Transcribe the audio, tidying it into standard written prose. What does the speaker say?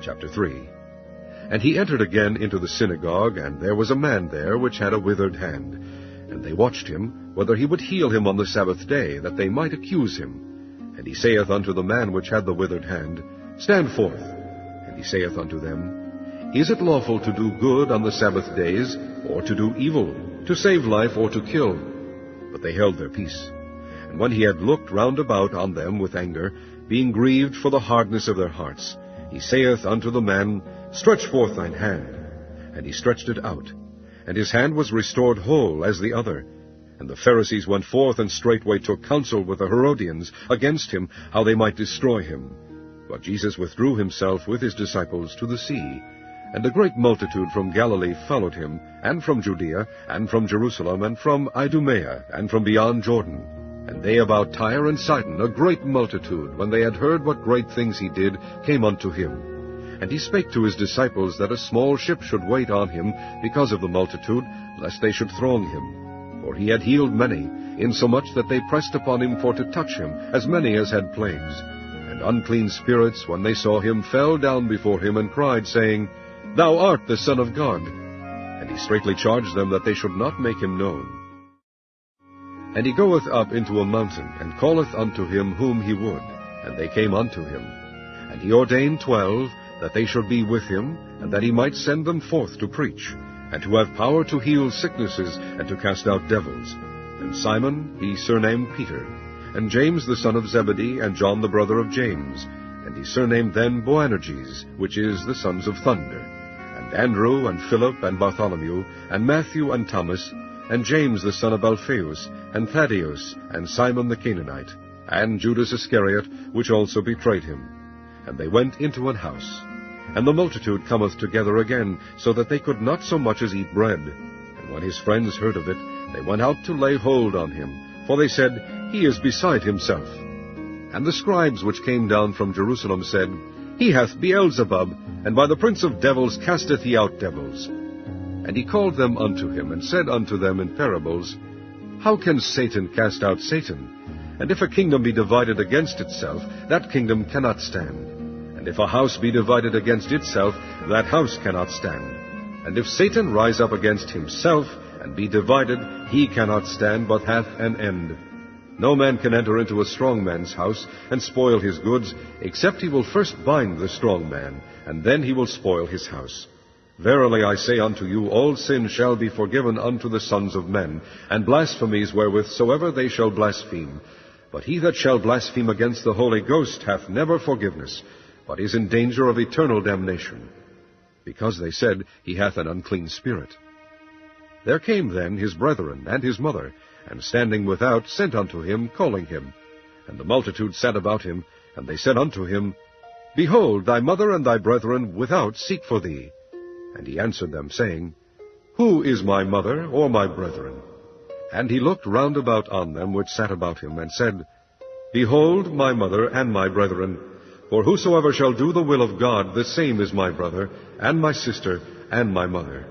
Chapter 3. And he entered again into the synagogue, and there was a man there which had a withered hand. And they watched him, whether he would heal him on the Sabbath day, that they might accuse him. And he saith unto the man which had the withered hand, Stand forth. And he saith unto them, Is it lawful to do good on the Sabbath days, or to do evil, to save life, or to kill? But they held their peace. And when he had looked round about on them with anger, being grieved for the hardness of their hearts, he saith unto the man, Stretch forth thine hand. And he stretched it out. And his hand was restored whole as the other. And the Pharisees went forth, and straightway took counsel with the Herodians against him, how they might destroy him. But Jesus withdrew himself with his disciples to the sea. And a great multitude from Galilee followed him, and from Judea, and from Jerusalem, and from Idumea, and from beyond Jordan. And they about Tyre and Sidon, a great multitude, when they had heard what great things he did, came unto him. And he spake to his disciples that a small ship should wait on him because of the multitude, lest they should throng him. For he had healed many, insomuch that they pressed upon him for to touch him, as many as had plagues. And unclean spirits, when they saw him, fell down before him, and cried, saying, Thou art the Son of God. And he straitly charged them that they should not make him known. And he goeth up into a mountain, and calleth unto him whom he would. And they came unto him. And he ordained 12, that they should be with him, and that he might send them forth to preach, and to have power to heal sicknesses, and to cast out devils. And Simon he surnamed Peter, and James the son of Zebedee, and John the brother of James, and he surnamed them Boanerges, which is the sons of thunder, and Andrew, and Philip, and Bartholomew, and Matthew, and Thomas, and James the son of Alphaeus, and Thaddeus, and Simon the Canaanite, and Judas Iscariot, which also betrayed him. And they went into an house. And the multitude cometh together again, so that they could not so much as eat bread. And when his friends heard of it, they went out to lay hold on him, for they said, He is beside himself. And the scribes which came down from Jerusalem said, He hath Beelzebub, and by the prince of devils casteth he out devils. And he called them unto him, and said unto them in parables, How can Satan cast out Satan? And if a kingdom be divided against itself, that kingdom cannot stand. And if a house be divided against itself, that house cannot stand. And if Satan rise up against himself, and be divided, he cannot stand, but hath an end. No man can enter into a strong man's house, and spoil his goods, except he will first bind the strong man, and then he will spoil his house. Verily I say unto you, all sin shall be forgiven unto the sons of men, and blasphemies wherewith soever they shall blaspheme. But he that shall blaspheme against the Holy Ghost hath never forgiveness, but is in danger of eternal damnation, because they said, He hath an unclean spirit. There came then his brethren and his mother, and standing without sent unto him, calling him. And the multitude sat about him, and they said unto him, Behold, thy mother and thy brethren without seek for thee. And he answered them, saying, Who is my mother or my brethren? And he looked round about on them which sat about him, and said, Behold my mother and my brethren. For whosoever shall do the will of God, the same is my brother, and my sister, and my mother.